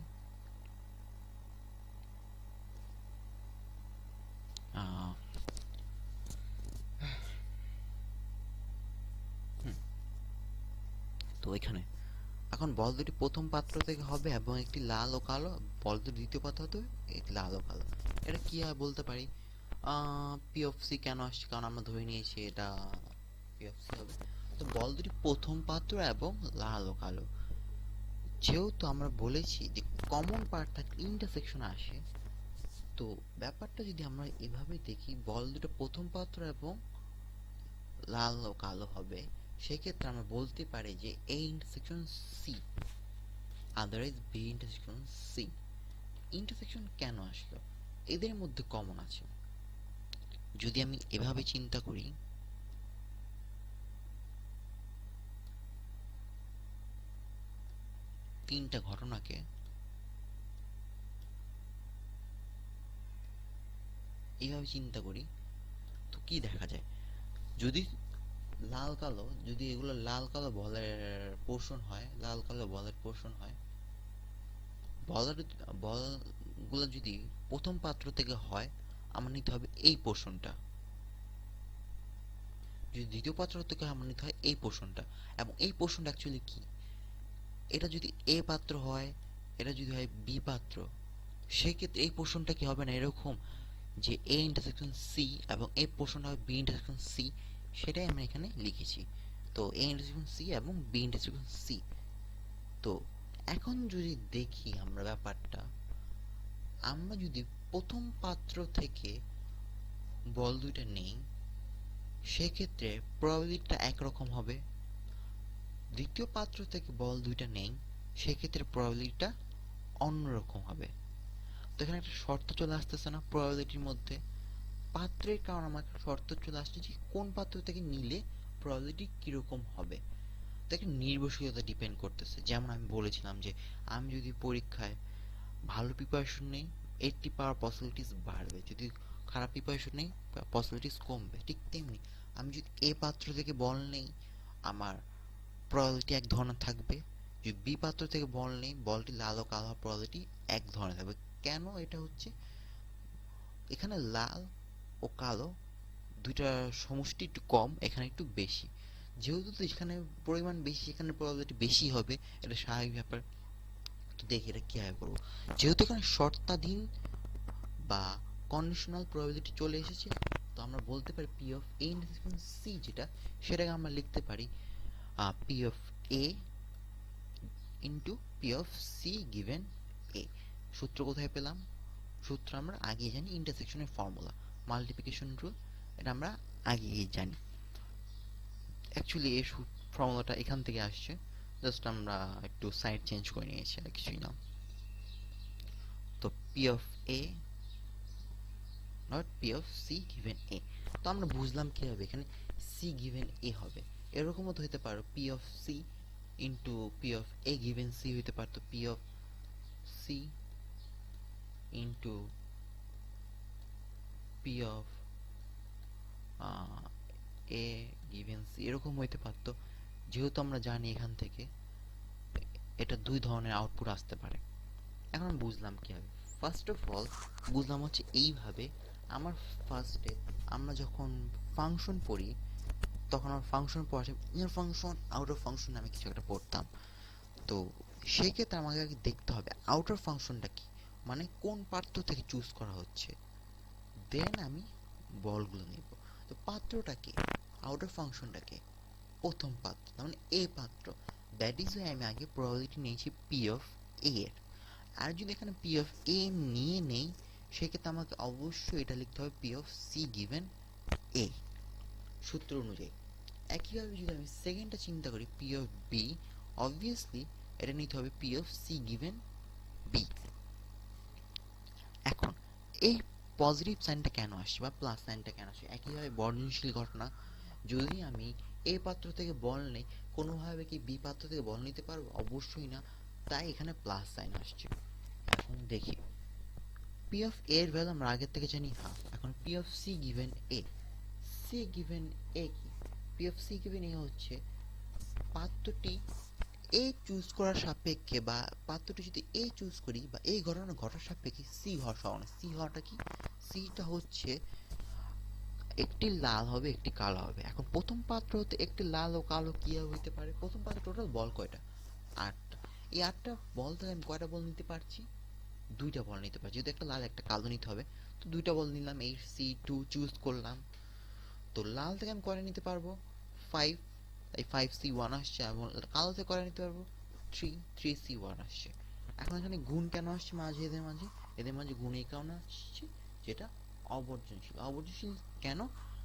তো এখানে এখন বল দুটি প্রথম পাত্র থেকে হবে এবং একটি লাল ও কালো, বল দুটি দ্বিতীয় পাত্র হতে হবে একটি লাল ও কালো। এটা কি হয় বলতে পারি, পি অফ সি কেন আসছে, কারণ আমরা ধরে নিয়েছি এটা পি অফ সি হবে। তো বল দুটি প্রথম পাত্র এবং লাল ও কালো, যেহেতু আমরা বলেছি যে কমন পার্ট থাকলে ইন্টারসেকশন আসে, তো ব্যাপারটা যদি আমরা এভাবে দেখি, বল দুটো প্রথম পাত্র এবং লাল ও কালো হবে, সেক্ষেত্রে আমরা বলতে পারি যে A intersection C, otherwise B intersection C. Intersection কেন আসলো? এদের মধ্যে কমন আছে। যদি আমি এভাবে চিন্তা করি, তিনটা ঘটনাকে এইভাবে চিন্তা করি, তো কি দেখা যায়? যদি লাল কালো, যদি এগুলো লাল কালো বলের পোর্শন হয়, লাল কালো বলের পোর্শন হয়, বলের বলগুলো যদি প্রথম পাত্র থেকে হয়, আমার নিতে হবে এই পোর্শনটা। যদি দ্বিতীয় পাত্র থেকে আমার নিতে হয় এই পোর্শনটা। এবং এই পোর্শনটা অ্যাকচুয়ালি কি, এটা যদি এ পাত্র হয়, এটা যদি হয় বি পাত্র, সেক্ষেত্রে এই পোর্শনটা কি হবে না এরকম যে এ ইন্টারসেকশন সি এবং এই পোর্শনটা হবে বি ইন্টারসেকশন সি, সেটাই আমি এখানে লিখেছি। তো এ ইন্টারসেকশন সি এবং বি ইন্টারসেকশন সি। তো এখন যদি দেখি আমরা ব্যাপারটা, আমরা যদি প্রথম পাত্র থেকে বল দুইটা নেই, সেক্ষেত্রে প্রবাবিলিটিটা একরকম হবে। দ্বিতীয় পাত্র থেকে বল দুইটা নেই, সেক্ষেত্রে প্রবাবিলিটিটা অন্যরকম হবে। তো এখানে একটা শর্ত চলে আসতেছে না প্রবাবিলিটির মধ্যে? পাত্রের কারণে আমার একটা শর্ত চলে আসছে যে কোন পাত্র থেকে নিলে প্রবাবিলিটি কিরকম হবে। তো একটা নির্ভরশীলতা ডিপেন্ড করতেছে। যেমন আমি বলেছিলাম যে আমি যদি পরীক্ষায় ভালো প্রিপারেশন নেই, 80 পাওয়ার পসিবিলিটিস বাড়বে, যদি খারাপ প্রিপারেশন নেই পসিবিলিটিস কমবে। ঠিক তেমনি আমি যদি এ পাত্র থেকে বল নেই, আমার প্রবাবিলিটি এক ধরনের থাকবে। যদি বি পাত্র থেকে বল নেই, বলটি লাল ও কালো হওয়ার প্রবাবিলিটি এক ধরনের থাকবে। কেন এটা হচ্ছে, এখানে লাল ও কালো দুইটার সমষ্টি একটু কম, এখানে একটু বেশি। যেহেতু তো এখানে পরিমাণ বেশি, এখানে প্রবাবিলিটি বেশি হবে, এটা স্বাভাবিক ব্যাপার। তো দেখি এটা কিভাবে করবো। যেহেতু এখানে শর্তাধীন বা কন্ডিশনাল প্রবাবিলিটি চলে এসেছে, তো আমরা বলতে পারি P of A intersection C যেটা, সেটাকে আমরা লিখতে পারি P of A into P of C given A. সূত্র কোথায় পেলাম? সূত্র আমরা আগে জানি, ইন্টারসেকশনের ফর্মুলা, মাল্টিপ্লিকেশন রুল, এটা আমরা আগেই জানি। অ্যাকচুয়ালি এই ফর্মুলাটা এখান থেকে আসছে, জাস্ট আমরা একটু সাইড চেঞ্জ করে নিয়েছি, আর কিছুই না। তো P of A not P of C given A. তো আমরা বুঝলাম কি হবে, এখানে সি গিভেন এ হবে। এরকমও তো হতে পারো P of C into P of A given C হইতে পারতো P of C into P of A given C, এরকম হইতে পারতো। যেহেতু আমরা জানি এখান থেকে এটা দুই ধরনের আউটপুট আসতে পারে। এখন বুঝলাম কি হবে। ফার্স্ট অফ অল বুঝলাম হচ্ছে এইভাবে, আমার ফার্স্টে আমরা যখন ফাংশন পড়ি, তখন আমার ফাংশন পড়া ইনার ফাংশন আউটার ফাংশন নামে কিছু একটা পড়তাম। তো সেই ক্ষেত্রে আমাকে আগে দেখতে হবে আউটার ফাংশনটা কি, মানে কোন পাত্র থেকে চুজ করা হচ্ছে, দেন আমি বলগুলো নেব। তো পাত্রটাকে, আউটার ফাংশনটাকে প্রথম পাত্র, তার মানে এ পাত্র, দ্যাট ইজ ওয়াই আমি আগে প্রবাবিলিটি নিয়েছি পি অফ এ এর। আর যদি এখানে পি অফ এ নিয়ে নেই, সেক্ষেত্রে আমাকে অবশ্যই এটা লিখতে হবে P of C given A, সূত্র অনুযায়ী। একইভাবে যদি আমি সেকেন্ডটা চিন্তা করি পি অফ বি, অবভিয়াসলি এটা নিতে হবে P of C given B. এখন এই পজিটিভ সাইনটা কেন আসছে বা প্লাস সাইনটা কেন আসছে? একইভাবে বর্ণনশীল ঘটনা, যদি আমি এ পাত্র থেকে বল নেই, কোনোভাবে কি বি পাত্র থেকে বল নিতে পারবো? অবশ্যই না, তাই এখানে প্লাস সাইন আসছে। এখন দেখি পি অফ এ এর ভ্যালু আমরা আগের থেকে জানি হাফ। এখন P of C given A, C given A কি? P of C given A হচ্ছে পাত্রটি এ চুজ করার সাপেক্ষে, বা পাত্রটি যদি এ চুজ করি বা এই ঘটনা ঘটার সাপেক্ষে সি হওয়ার সম্ভাবনা। সি হওয়াটা কি? সিটা হচ্ছে একটি লাল হবে একটি কালো হবে। এখন প্রথম পাত্র হতে একটি লাল ও কালো কি হইতে পারে? প্রথম পাত্র টোটাল বল কয়টা? 8টা। এই 8টা বল থেকে আমি কয়টা বল নিতে পারছি? 2টা বল নিতে পারছি। যদি একটা লাল একটা কালো নিতে হবে, তো 2টা বল নিলাম, এই C2 চুজ করলাম। তো লাল থেকে আমি কয়টা নিতে পারবো? 5, এই 5C1 আসছে। এবং কালো থেকে কয়টা নিতে পারবো? 3C1 আসছে। এখন এখানে গুণ কেন আসছে মাঝে, এদের মাঝে? এদের মাঝে গুণ এই কারণে আসছে যেটা অবর্জনশীল। অবর্জনশীল কেন?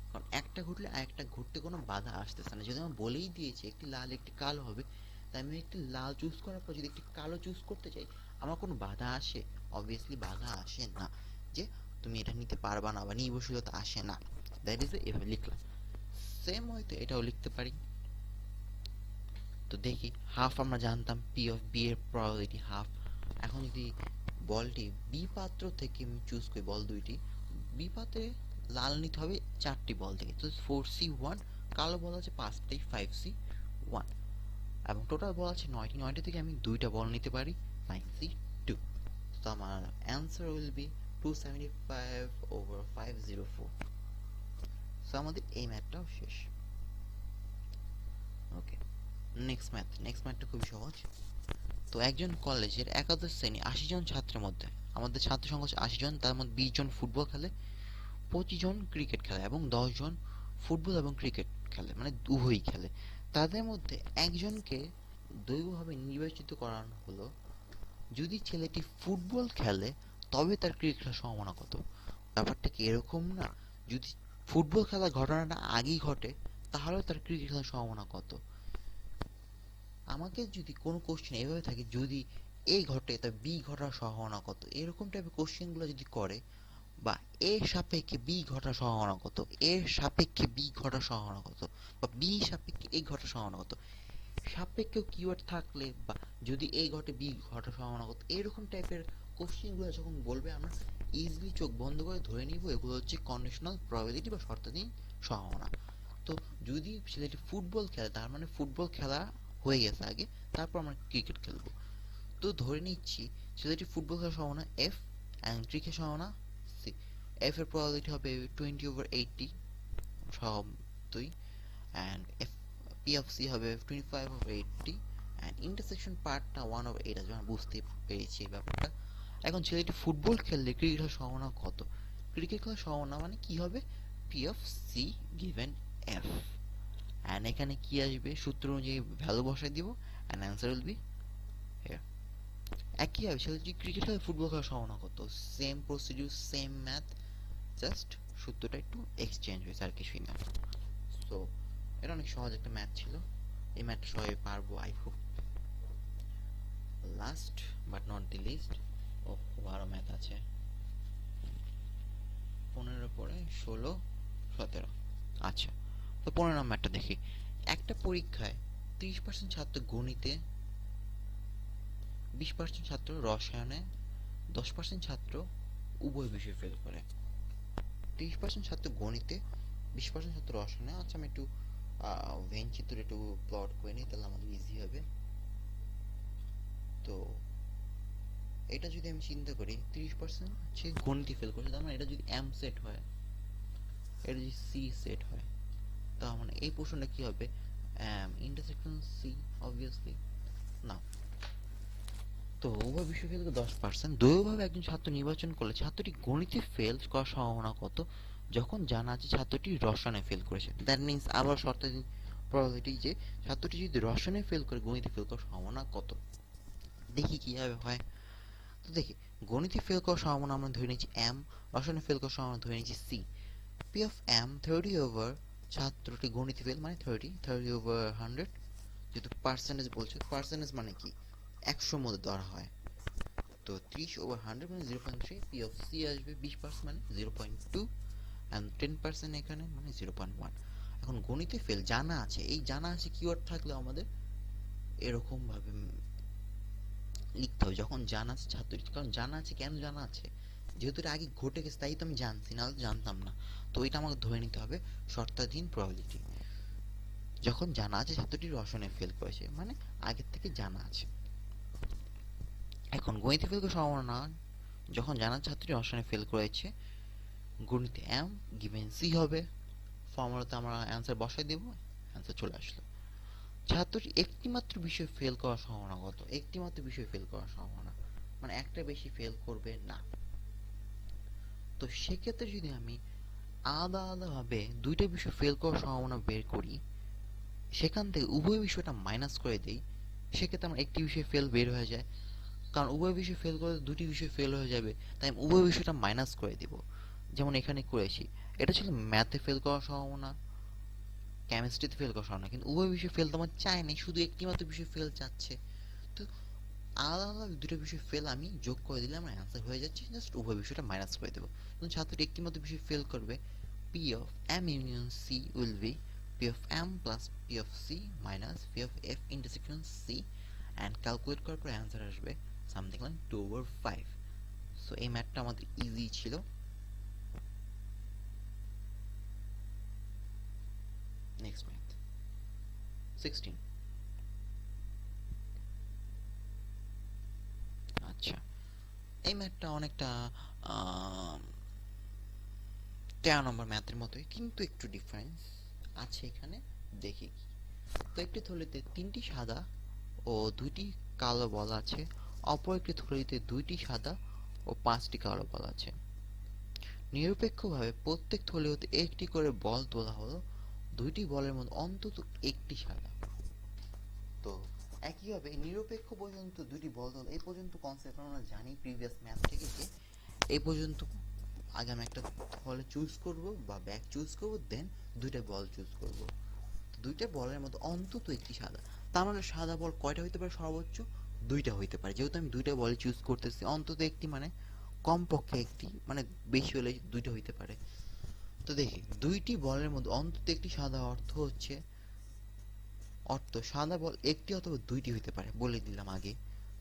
কারণ একটা ঘটলে আরেকটা ঘটতে কোনো বাধা আসতেছে না। যদি আমি বলেই দিয়েছি একটি লাল একটি কালো হবে, তাই আমি একটি লাল চুজ করার পর যদি একটি কালো চুজ করতে চাই, আমার কোনো বাধা আসে? অবভিয়াসলি বাধা আসে না, যে তুমি এটা নিতে পারবা না বা নির্ভরশীলতা আসে না। দ্যাট ইজ এভাবে লিখলাম। সেম হয়তো এটাও লিখতে পারি। তো দেখি, হাফ আমরা জানতাম পি অফ বি এর প্রবাবিলিটি হাফ। এখন যদি বলটি বি পাত্র থেকে আমি চুজ করি, বল দুইটি বি পাত্রে লাল নিতে হবে 4টি বল থেকে, তো 4C1, কালো বল আছে 5টি 5C1, এবং টোটাল বল আছে 9টি থেকে আমি 2টা বল নিতে পারি 9C2। তো আমার অ্যান্সার উইল বি 275/504। সো আমাদের এই ম্যাথটাও শেষ। ওকে, নেক্সট ম্যাথটা খুবই সহজ। তো একজন কলেজের একাদশ শ্রেণী 80 জন ছাত্রের মধ্যে, আমাদের ছাত্র সংখ্যা হচ্ছে 80 জন, তার মধ্যে 20 জন ফুটবল খেলে, 25 জন ক্রিকেট খেলে এবং 10 জন ফুটবল এবং ক্রিকেট খেলে, মানে উভয়ই খেলে। তাদের মধ্যে একজনকে দৈবভাবে নির্বাচিত করানো হলো। যদি ছেলেটি ফুটবল খেলে তবে তার ক্রিকেট খেলার সম্ভাবনা কত? ব্যাপারটা কি এরকম না? যদি ফুটবল খেলার ঘটনাটা আগেই ঘটে তাহলে তার ক্রিকেট খেলার সম্ভাবনা কত? আমাকে যদি কোনো কোশ্চেন এভাবে থাকে, যদি এ ঘটে তা বি ঘটার সম্ভাবনা কত, এরকম টাইপের কোশ্চেনগুলো যদি করে, বা এর সাপেক্ষে বি ঘটার সম্ভাবনা কত, এর সাপেক্ষে বি ঘটার সম্ভাবনা কত, বা বি সাপেক্ষে এ ঘটার সম্ভাবনা কত, সাপেক্ষে কিওয়ার্ড থাকলে, বা যদি এ ঘটে বি ঘটার সম্ভাবনা কত, এরকম টাইপের কোশ্চেনগুলো যখন বলবে আমরা ইজিলি চোখ বন্ধ করে ধরে নিব এগুলো হচ্ছে কন্ডিশনাল প্রবাবিলিটি বা শর্তাধীন সম্ভাবনা। তো যদি ছেলেটি ফুটবল খেলে তার মানে ফুটবল খেলা হয়ে গেছে আগে, তারপর আমরা ক্রিকেট খেলবো। তো ধরে নিচ্ছি ছেলেটি ফুটবল খেলার সম্ভাবনা এফ অ্যান্ড ক্রিকেট সম্ভাবনা সি। এফ এর প্রবাবিলিটি হবে 20/80 সব দুই, and F P of C হবে 25/80, অ্যান্ড ইন্টারসেকশন পার্টটা 1/8 আছে, আমরা বুঝতে পেরেছি এই ব্যাপারটা। এখন ছেলেটি ফুটবল খেললে ক্রিকেট খেলার সম্ভাবনা কত? ক্রিকেট খেলার সম্ভাবনা মানে কি হবে? P of C given F, and এখানে কি আসবে? সূত্র অনুযায়ী ভ্যালু বসাই দিব, and answer will be here. একইভাবে ছেলেটি ক্রিকেট খেলে ফুটবল খেলার সম্ভাবনা কত? Same procedure, same math, just সূত্রটা একটু এক্সচেঞ্জ হয়েছে, আর কিছুই না। সো এটা অনেক সহজ একটা ম্যাথ ছিল, এই ম্যাথটা সবাই পারবো I hope. Last but not the least, ও আরো ম্যাথ আছে, 15 পরে 16, 17। আচ্ছা, তো 15 নম্বরটা দেখি। একটা পরীক্ষায় 30% ছাত্র গণিতে, 20% ছাত্র রসায়নে, 10% ছাত্র উভয় বিষয়ে ফেল করে। 30% ছাত্র গণিতে, 20% ছাত্র রসায়নে। আচ্ছা, আমি একটু ভেন চিত্র একটু প্লট করে নিই, তাহলে আমাদের ইজি হবে। তো এটা যদি আমি চিন্তা করি, 30% হচ্ছে গণিতে ফেল করছে, তার মানে এটা যদি এম সেট হয়, এটা যদি সি সেট হয়, তার মানে এই পোর্শনটা কি হবে? ইন্টারসেকশন সি, অবভিয়াসলি না। তো উভয় বিষয় ফেল 10%, দ্বৈতভাবে একজন ছাত্র নির্বাচন করলে ছাত্রটি গণিতে ফেল করার সম্ভাবনা কত যখন জানা আছে ছাত্রটি রসায়নে ফেল করেছে? দ্যাট মিনস আবার শর্তাধীন প্রবাবিলিটি যে ছাত্রটি যদি রসায়নে ফেল করে গণিতে ফেল করার সম্ভাবনা কত। দেখি কিভাবে হয়। তো দেখি, গণিতে ফেল করার সম্ভাবনা আমরা ধরে নিচ্ছি এম, রসায়নে ফেল করার সম্ভাবনা ধরে নিচ্ছি সি। পি অফ এম 30 ছাত্রটি গণিতে ফেল মানে 30/100, যেহেতু পার্সেন্টেজ বলছে, পার্সেন্টেজ মানে কি 100 মধ্যে ধরা হয়, তো 30/100 মানে 0.3। পি অফ সি আসবে 20% মানে 0.2, অ্যান্ড 10% এখানে মানে 0.1। এখন গণিতে ফেল জানা আছে, এই জানা আছে কিওয়ার্ড থাকলে আমাদের এরকম ভাবে লিখতে হবে, যখন জানা আছে ছাত্রটি, কারণ জানা আছে, কেন জানা আছে? যেহেতু এটা আগে ঘটে গেছে তাই তো আমি জানছি, না জানতাম না। তো এটা আমাকে ধরে নিতে হবে শর্তাধীন প্রবাবিলিটি, যখন জানা আছে ছাত্রটি রসায়নে ফেল করেছে মানে আগের থেকে জানা আছে। এখন গণিতে ফেল করার সম্ভাবনা যখন জানা ছাত্রটি রসায়নে ফেল করেছে, গণিতে এম গিভেন সি হবে, ফর্মুলাতে আমরা অ্যান্সার বসাই দেব, অ্যান্সার চলে আসলো। ছাত্রটি একটি মাত্র বিষয়ে ফেল করার সম্ভাবনা কত? একটি মাত্র বিষয়ে ফেল করার সম্ভাবনা মানে একটা বেশি ফেল করবে না। তো সেক্ষেত্রে যদি আমি আলাদা আলাদা ভাবে দুইটা বিষয় ফেল করার সম্ভাবনা বের করি, সেখান থেকে উভয় বিষয়টা মাইনাস করে দেই, সেক্ষেত্রে আমার একটি বিষয় ফেল বের হয়ে যায়, কারণ উভয় বিষয় ফেল করে দুটি বিষয় ফেল হয়ে যাবে, তাই আমি উভয় বিষয়টা মাইনাস করে দিব। যেমন এখানে করেছি, এটা ছিল ম্যাথে ফেল করার সম্ভাবনা, কেমিস্ট্রিতে ফেল করার সম্ভাবনা, কিন্তু উভয় বিষয় ফেল তো আমার চাই নাই, শুধু একটি মাত্র বিষয় ফেল চাচ্ছে। তো আলাদা আলাদা দুটো বিষয় ফেল আমি যোগ করে দিলে আমার অ্যান্সার হয়ে যাচ্ছে, জাস্ট উভয় বিষয়টা মাইনাস করে দেবো। কিন্তু ছাত্রটি একটি মাত্র বিষয় ফেল করবে, P of M union C will be P of M plus P of C minus P of F intersection C, and calculate করার পর অ্যান্সার আসবে সামথিং লাইক 2/5। সো এই ম্যাথটা আমাদের ইজি ছিল। Next math 16। আচ্ছা, এই ম্যাথটা অনেকটা 13 নম্বর ম্যাথের মতোই, কিন্তু একটু ডিফারেন্স আছে এখানে। দেখি কি। তো একটি থলিতে 3টি সাদা ও 2টি কালো বল আছে, অপর একটি থলিতে 2টি সাদা ও 5টি কালো বল আছে। নিরপেক্ষভাবে প্রত্যেক থলি হতে একটি করে বল তোলা হলো, 2টি বলের মধ্যে অন্তত একটি সাদা। তো একইভাবে নিরপেক্ষ পর্যন্ত 2টি বল তোলা, এই পর্যন্ত কনসেপ্ট আমরা জানি প্রিভিয়াস ম্যাথ থেকে, যে এই পর্যন্ত আগে আমি একটা থলে চুজ করব বা ব্যাগ চুজ করব, দেন 2টা বল চুজ করব। 2টা বলের মধ্যে অন্তত একটি সাদা, তার মানে সাদা বল কয়টা হইতে পারে? সর্বোচ্চ 2টা হইতে পারে। যেহেতু আমি 2টা বল চুজ করতেছি, অন্তত একটি মানে কমপক্ষে একটি, মানে বেশি হলে 2টা হইতে পারে। তো দেখি, 2টি বলের মধ্যে অন্তত একটি সাদা অর্থ সাদা বল একটি অথবা 2টি হইতে পারে, বলে দিলাম আগে।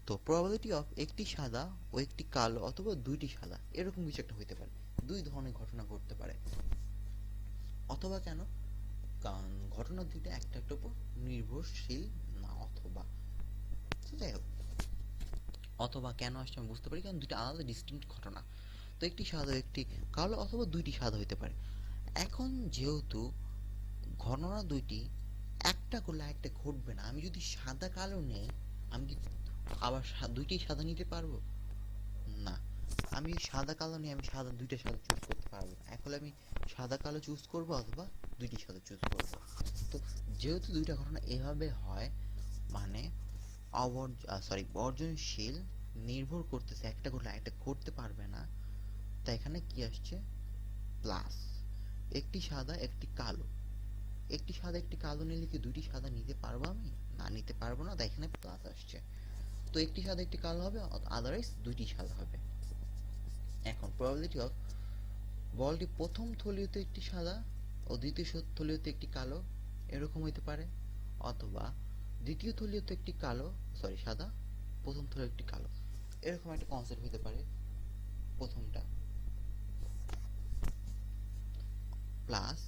তো প্রবাবিলিটি অফ একটি সাদা ও একটি কালো অথবা 2টি সাদা, এরকম কিছু একটা হইতে পারে। 2 ধরনের ঘটনা ঘটতে পারে। অথবা কেন? কারণ ঘটনা 2টা একটা একটা উপর নির্ভরশীল না। অথবা, যাই হোক, অথবা কেন আসছে আমি বুঝতে পারি, কারণ 2টা আলাদা ডিস্টিংক্ট ঘটনা। তো একটি সাদা একটি কালো অথবা 2টি সাদা হইতে পারে। এখন যেহেতু ঘটনা 2টি একটা করলে একটা ঘটবে না, আমি যদি সাদা কালো নেই, আমি কি আবার 2টি সাদা নিতে পারবো? না। আমি সাদা কালো নিয়ে আমি 2টা সাদা চুজ করতে পারবো না। এখন আমি সাদা কালো চুজ করব অথবা 2টি সাদা চুজ করব। তো যেহেতু 2টা ঘটনা এভাবে হয়, মানে বর্জনশীল, নির্ভর করতেছে, একটা ঘটলে একটা ঘটতে পারবে না। তাই এখানে কি আসছে? প্লাস একটি সাদা একটি কালো। একটি সাদা একটি কালো নিলে কি 2টি সাদা নিতে পারবো আমি? না, নিতে পারবো না। তাই এখানে প্লাস আসছে। তো একটি সাদা একটি কালো হবে, আদারওয়াইজ 2টি সাদা হবে। এখন প্রবাবিলিটি অফ বলটি প্রথম থলিতে একটি সাদা ও দ্বিতীয় থলিতে একটি কালো, এরকম হইতে পারে। অথবা দ্বিতীয় থলিতে একটি সাদা, প্রথম থলিতে একটি কালো, এরকম একটা কনসেপ্ট হইতে পারে প্রথমটা। প্লাস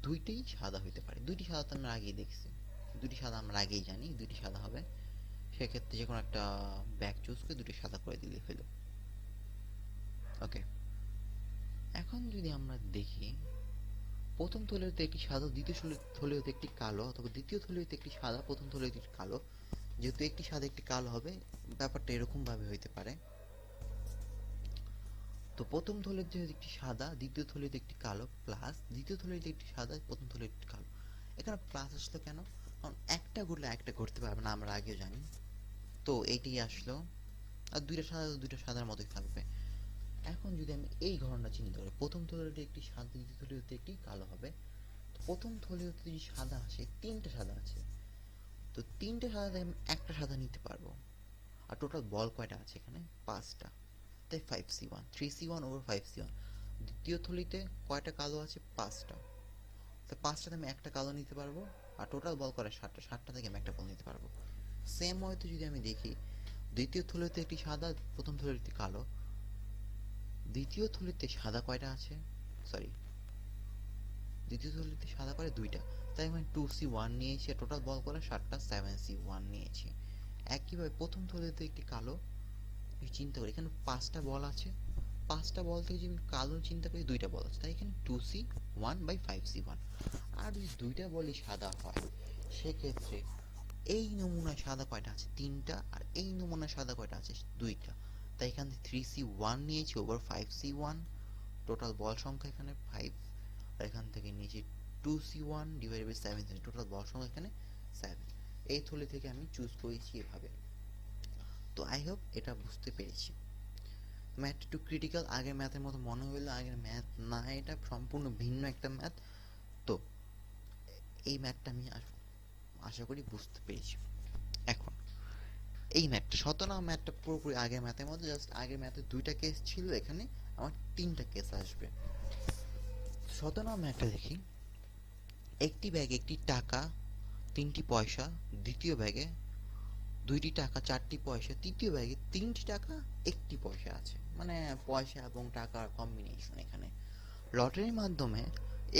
2টিই সাদা হইতে পারে। 2টি সাদা তো আমরা আগেই দেখছি, 2টি সাদা আমরা আগেই জানি 2টি সাদা হবে। সেক্ষেত্রে যে কোনো একটা ব্যাগ চুজ করে 2টি সাদা করে দিলে হলো। ওকে, এখন যদি আমরা দেখি, প্রথম থলিতে একটি সাদা, দ্বিতীয় থলিতে একটি কালো, অথবা দ্বিতীয় থলিতে একটি সাদা, প্রথম থলিতে একটি কালো। যেহেতু একটি সাদা একটি কালো হবে, ব্যাপারটা এরকম ভাবে হইতে পারে। তো প্রথম থলিতে একটি সাদা, দ্বিতীয় থলিতে একটি কালো, প্লাস দ্বিতীয় থলিতে একটি সাদা, প্রথম থলিতে একটি কালো। এখানে প্লাস আসলো কেন? কারণ একটা ঘটলে একটা ঘটতে পারবে না, আমরা আগেও জানি। তো এইটাই আসলো। আর 2টা সাদার মতোই থাকবে। এখন যদি আমি এই ঘটনাটা চিন্তা করি, প্রথম থলিতে একটি সাদা, দ্বিতীয় থলিতে একটি কালো হবে। তো প্রথম থলিতে যদি সাদা আসে, 3টা সাদা আছে, তো 3টে সাদা থেকে আমি একটা সাদা নিতে পারবো। আর টোটাল বল কয়টা আছে এখানে? 5টা। তাই 5c1, 3c1 ওভার 5c1। দ্বিতীয় থলিতে কয়টা কালো আছে? 5টা। তো 5টাতে আমি একটা কালো নিতে পারবো। আর টোটাল বল কয়টা? 7টা। 7টা থেকে আমি একটা বল নিতে পারবো। সেম হয়তো যদি আমি দেখি, দ্বিতীয় থলিতে একটি সাদা, প্রথম থলিতে একটি কালো। দ্বিতীয় থলিতে সাদা কয়টা আছে? দ্বিতীয় থলিতে সাদা করে 2টা। তাই আমি 2c1 নিয়েছি। টোটাল বল করে 7টা, 7c1 নিয়েছি। একইভাবে প্রথম থলিতে একটি কালো, চিন্তা করি এখানে 5টা বল আছে। 5টা বল থেকে যদি আমি কালো চিন্তা করি, 2টা বল আছে, তাই এখানে 2c1/5c1। আর যদি 2টা বলই সাদা হয়, সেক্ষেত্রে এই নমুনায় সাদা কয়টা আছে? 3টা। আর এই নমুনায় সাদা কয়টা আছে? 2টা। তাই এখানে 3c1 নিয়েছি ওভার 5c1। টোটাল বল সংখ্যা এখানে 5। আর এখান থেকে নিয়েছি 2c1 ডিভাইডেড বাই 7। টোটাল বল সংখ্যা এখানে 7। এই থলি থেকে আমি চুজ করেছি এভাবে। তো আই হোপ এটা বুঝতে পেরেছি। ম্যাথ একটু ক্রিটিক্যাল, আগের ম্যাথের মতো মনে হইলো আগের ম্যাথ না, এটা সম্পূর্ণ ভিন্ন একটা ম্যাথ। তো এই ম্যাথটা আমি আশা করি বুঝতে পেরেছি। এখন এই ম্যাথটা, শতনা ম্যাথটা পুরোপুরি আগের ম্যাথের মতো, জাস্ট আগের ম্যাথে 2টা কেস ছিল, এখানে আমার 3টা কেস আসবে। শতনা ম্যাথটা দেখি। একটি ব্যাগে একটি টাকা, 3টি পয়সা, দ্বিতীয় ব্যাগে 2টি টাকা, 4টি পয়সা, তৃতীয় ব্যাগে 3টি টাকা, 1টি পয়সা আছে, মানে পয়সা এবং টাকার কম্বিনেশন। এখানে লটারির মাধ্যমে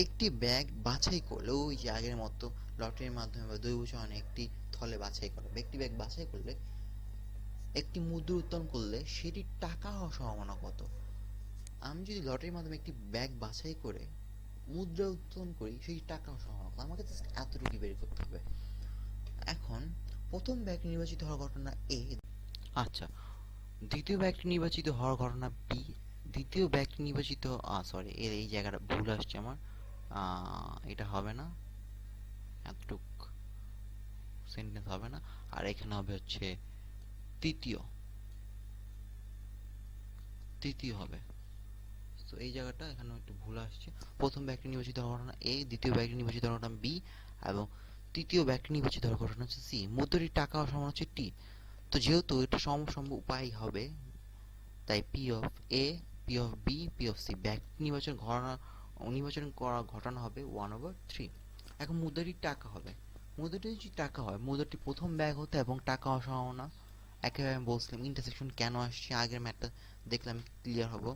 একটি ব্যাগ বাছাই করলে ওই যে আগের মতো লটারির মাধ্যমে বা দৈবচয়নে একটি থলে বাছাই করা, একটি ব্যাগ বাছাই করলে একটি মুদ্রা উত্তোলন করলে সেটির টাকা হওয়ার সম্ভাবনা কত? আমি যদি লটারির মাধ্যমে একটি ব্যাগ বাছাই করে মুদ্রা উত্তোলন করি, সেই টাকা হওয়ার সম্ভাবনা কত? আমাকে জাস্ট এতটুকু বের করতে হবে। এখন প্রথম ব্যাগ নির্বাচিত হওয়ার ঘটনা এ, আচ্ছা দ্বিতীয় ব্যাগটি নির্বাচিত হওয়ার ঘটনা বি, দ্বিতীয় ব্যাগটি নির্বাচিত সরি এই জায়গাটা ভুল আসছে আমার, এটা হবে না, এতটুক সেন্টেন্স হবে না, আর এখানে হবে হচ্ছে তৃতীয়, তৃতীয় হবে। তো এই জায়গাটা এখানে একটু ভুল আসছে। প্রথম ব্যাগটি নির্বাচিত হওয়ার ঘটনা এ, দ্বিতীয় ব্যাগটি নির্বাচিত হওয়ার ঘটনা বি, এবং তৃতীয় ব্যাগটি নির্বাচিত হওয়ার ঘটনা হচ্ছে সি। মুদ্রাটির টাকা হওয়ার সম্ভাবনা হচ্ছে টি। তো যেহেতু এটা সমসম্ভব উপায় হবে, তাই P of A, P of B, P of C bag নির্বাচন করা ঘটনা হবে 1/3। এখন মুদ্রাটির টাকা হবে, মুদ্রাটির যদি টাকা হয়, মুদ্রাটি প্রথম ব্যাগ হতে এবং টাকা হওয়ার সম্ভাবনা একেবারে আমি বলছিলাম ইন্টারসেকশন কেন আসছে, আগের ম্যাথটা দেখলে আমি ক্লিয়ার হব।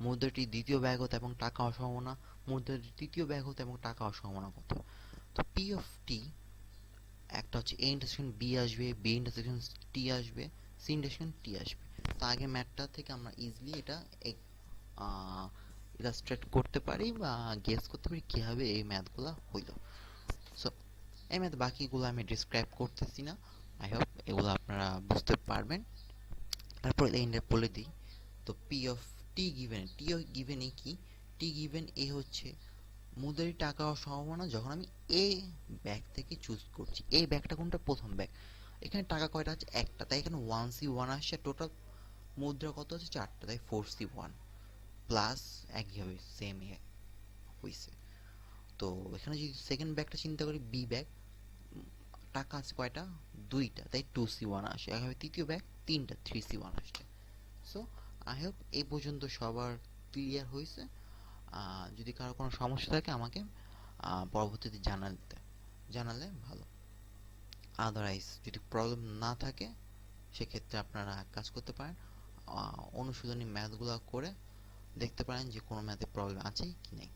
মুদ্রাটি দ্বিতীয় ব্যাগ হতে এবং টাকা হওয়ার সম্ভাবনা, মুদ্রাটি তৃতীয় ব্যাগ হতে এবং টাকা হওয়ার সম্ভাবনা কত? তো পি অফ টি, একটা হচ্ছে এ ইন্টারসেকশন বি আসবে, বি ইন্টারসেকশন টি আসবে, সি ইন্টারসেকশন টি আসবে। তো আগে ম্যাথটা থেকে আমরা ইজিলি এটা ইলাস্ট্রেট করতে পারি বা গেস করতে পারি কিভাবে এই ম্যাথগুলো হইল। সো এই ম্যাথ বাকিগুলো আমি ডিসক্রাইব করতেছি না, আই হোপ এগুলো আপনারা বুঝতে পারবেন। তারপর এন্ডে বলে দিই। তো P of T given, T given A কি, টি গিভেন এ হচ্ছে মুদ্রাটির টাকা হওয়ার সম্ভাবনা যখন আমি এ ব্যাগ থেকে চুজ করছি। এই ব্যাগটা কোনটা? প্রথম ব্যাগ। এখানে টাকা কয়টা আছে? একটা, তাই এখানে 1C1 আসছে। টোটাল মুদ্রা কত আছে? 4টা, তাই 4C1 প্লাস একই হবে, সেম হইছে। তো এখানে যদি সেকেন্ড ব্যাগটা চিন্তা করি, বি ব্যাগ, টাকা আছে কয়টা? 2টা, তাই 2C1 আসে। একইভাবে তৃতীয় ব্যাগ 3টা, 3C1 আসছে। সো আই হোপ এই পর্যন্ত সবার ক্লিয়ার হয়েছে। যদি কারো কোনো সমস্যা থাকে আমাকে পরবর্তীতে জানালে ভালো। আদারওয়াইজ যদি প্রবলেম না থাকে, সেক্ষেত্রে আপনারা এক কাজ করতে পারেন, অনুশীলনী ম্যাথগুলো করে দেখতে পারেন যে কোনো ম্যাথে প্রবলেম আছে কি নেই।